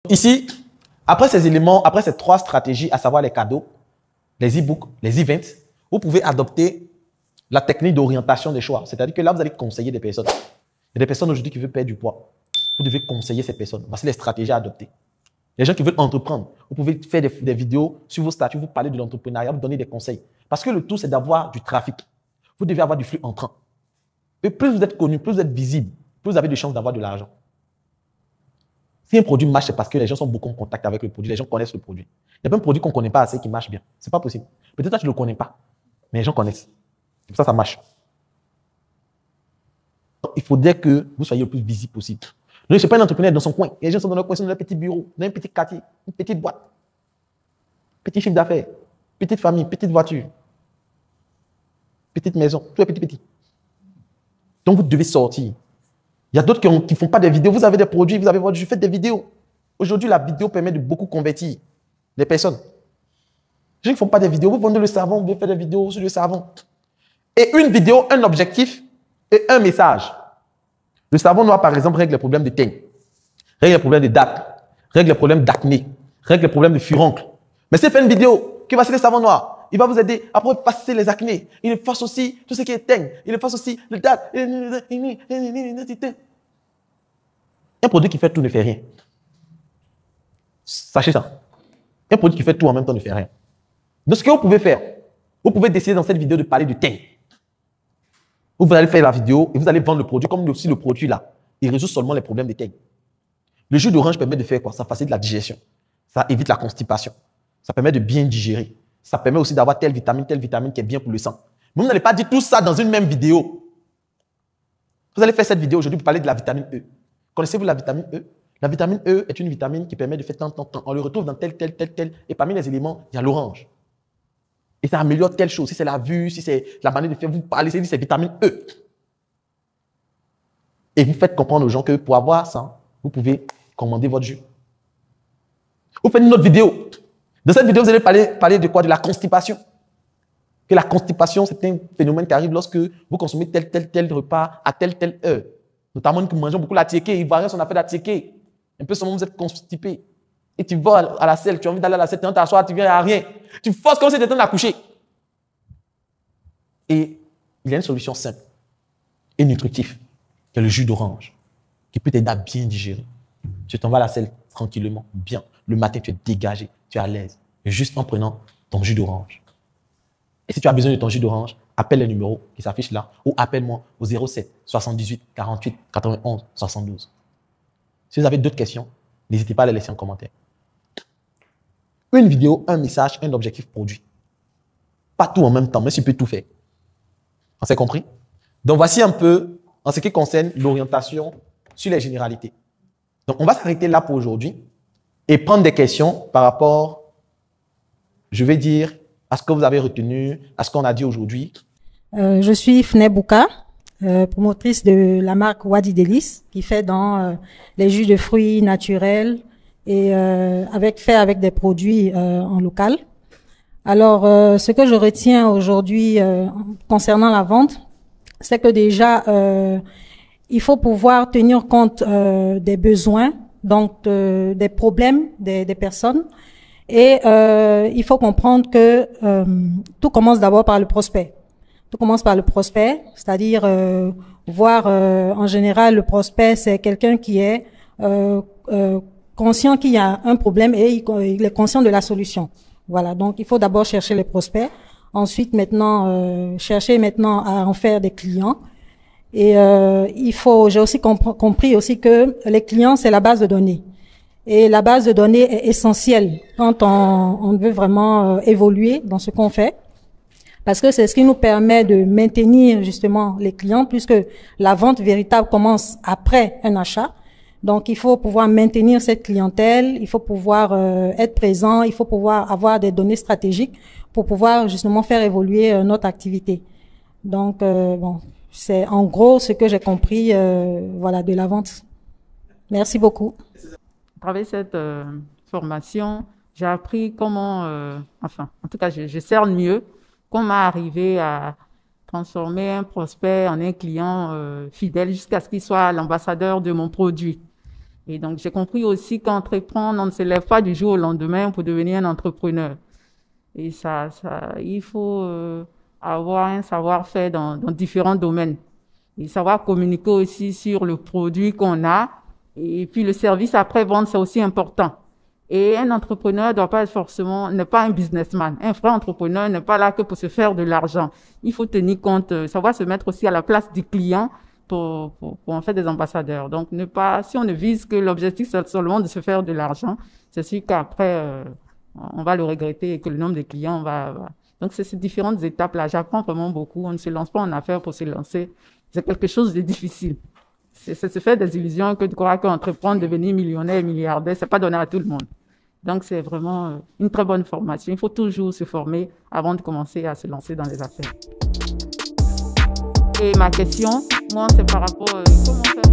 Ici, après ces éléments, après ces 3 stratégies, à savoir les cadeaux, les e-books, les events, vous pouvez adopter la technique d'orientation des choix. C'est-à-dire que là, vous allez conseiller des personnes. Il y a des personnes aujourd'hui qui veulent perdre du poids. Vous devez conseiller ces personnes. Voici les stratégies à adopter. Les gens qui veulent entreprendre, vous pouvez faire des vidéos sur vos statuts, vous parlez de l'entrepreneuriat, vous donnez des conseils. Parce que le tout, c'est d'avoir du trafic. Vous devez avoir du flux entrant. Et plus vous êtes connu, plus vous êtes visible, plus vous avez de chances d'avoir de l'argent. Si un produit marche, c'est parce que les gens sont beaucoup en contact avec le produit, les gens connaissent le produit. Il y a plein de produits qu'on ne connaît pas assez qui marchent bien. Ce n'est pas possible. Peut-être que tu ne le connais pas, mais les gens connaissent. C'est pour ça que ça marche. Il faudrait que vous soyez le plus visible possible. Ne soyez pas un entrepreneur dans son coin. Les gens sont dans leur coin, sont dans leur petit bureau, dans un petit quartier, une petite boîte, petit chiffre d'affaires, petite famille, petite voiture, petite maison, tout est petit. Donc vous devez sortir. Il y a d'autres qui ne font pas des vidéos. Vous avez des produits, vous avez votre jeu, faites des vidéos. Aujourd'hui, la vidéo permet de beaucoup convertir les personnes. Les gens qui ne font pas des vidéos, vous vendez le savon, vous devez faire des vidéos sur le savon. Et une vidéo, un objectif et un message. Le savon noir, par exemple, règle les problèmes de teigne, règle les problèmes de date, règle les problèmes d'acné, règle les problèmes de furoncle. Mais si vous faites une vidéo qui va sur le savon noir, il va vous aider à effacer les acnés. Il efface aussi tout ce qui est teigne. Il efface aussi le date. Un produit qui fait tout ne fait rien. Sachez ça. Un produit qui fait tout en même temps ne fait rien. Donc, ce que vous pouvez faire, vous pouvez décider dans cette vidéo de parler de teigne. Vous allez faire la vidéo et vous allez vendre le produit comme si le produit là, il résout seulement les problèmes de teigne. Le jus d'orange permet de faire quoi? Ça facilite la digestion. Ça évite la constipation. Ça permet de bien digérer. Ça permet aussi d'avoir telle vitamine qui est bien pour le sang. Mais vous n'allez pas dire tout ça dans une même vidéo. Vous allez faire cette vidéo aujourd'hui pour parler de la vitamine E. Connaissez-vous la vitamine E? La vitamine E est une vitamine qui permet de faire tant. On le retrouve dans tel. Et parmi les éléments, il y a l'orange. Et ça améliore telle chose. Si c'est la vue, si c'est la manière de faire, vous parlez, c'est vitamine E. Et vous faites comprendre aux gens que pour avoir ça, vous pouvez commander votre jus. Vous faites une autre vidéo. Dans cette vidéo, vous allez parler de quoi? De la constipation. Que la constipation, c'est un phénomène qui arrive lorsque vous consommez tel repas à telle heure. Notamment que nous mangeons beaucoup la tiéké. Il varie son affaire de la tiéké. Un peu seulement vous êtes constipé. Et tu vas à la selle, tu as envie d'aller à la selle, tu viens t'asseoir, tu viens à rien. Tu forces comme si tu étais en train d'accoucher. Et il y a une solution simple et nutritive, qui est le jus d'orange, qui peut t'aider à bien digérer. Tu t'en vas à la selle tranquillement, bien. Le matin, tu es dégagé, tu es à l'aise. Juste en prenant ton jus d'orange. Et si tu as besoin de ton jus d'orange, appelle le numéro qui s'affiche là ou appelle-moi au 07 78 48 91 72. Si vous avez d'autres questions, n'hésitez pas à les laisser en commentaire. Une vidéo, un message, un objectif produit. Pas tout en même temps, mais tu peux tout faire. On s'est compris? Donc, voici un peu en ce qui concerne l'orientation sur les généralités. Donc, on va s'arrêter là pour aujourd'hui et prendre des questions par rapport, je vais dire, à ce que vous avez retenu, à ce qu'on a dit aujourd'hui. Je suis Fnay Bouka, promotrice de la marque Wadi Délice, qui fait dans les jus de fruits naturels et fait avec des produits en local. Alors, ce que je retiens aujourd'hui concernant la vente, c'est que déjà, il faut pouvoir tenir compte des besoins, donc des problèmes des personnes. Et il faut comprendre que tout commence d'abord par le prospect. Tout commence par le prospect, c'est-à-dire voir en général le prospect, c'est quelqu'un qui est conscient qu'il y a un problème et il est conscient de la solution. Voilà, donc il faut d'abord chercher les prospects, ensuite maintenant chercher maintenant à en faire des clients. Et j'ai aussi compris aussi que les clients c'est la base de données. Et la base de données est essentielle quand on veut vraiment évoluer dans ce qu'on fait. Parce que c'est ce qui nous permet de maintenir justement les clients, puisque la vente véritable commence après un achat. Donc, il faut pouvoir maintenir cette clientèle, il faut pouvoir être présent, il faut pouvoir avoir des données stratégiques pour pouvoir justement faire évoluer notre activité. Donc, bon, c'est en gros ce que j'ai compris voilà, de la vente. Merci beaucoup. À travers cette formation, j'ai appris comment, en tout cas, je cerne mieux comment arriver à transformer un prospect en un client fidèle jusqu'à ce qu'il soit l'ambassadeur de mon produit. Et donc, j'ai compris aussi qu'entreprendre, on ne se lève pas du jour au lendemain pour devenir un entrepreneur. Et il faut avoir un savoir-faire dans différents domaines. Et savoir communiquer aussi sur le produit qu'on a. Et puis, le service après-vente, c'est aussi important. Et un entrepreneur n'est pas un businessman. Un vrai entrepreneur n'est pas là que pour se faire de l'argent. Il faut tenir compte, savoir se mettre aussi à la place du client pour en faire des ambassadeurs. Donc, si on ne vise que l'objectif, c'est seulement de se faire de l'argent, c'est sûr qu'après, on va le regretter et que le nombre de clients va. Donc, c'est ces différentes étapes-là. J'apprends vraiment beaucoup. On ne se lance pas en affaires pour se lancer. C'est quelque chose de difficile. C'est se faire des illusions que de croire qu'entreprendre, devenir millionnaire, milliardaire, c'est pas donné à tout le monde. Donc, c'est vraiment une très bonne formation. Il faut toujours se former avant de commencer à se lancer dans les affaires. Et ma question, moi, c'est par rapport à comment faire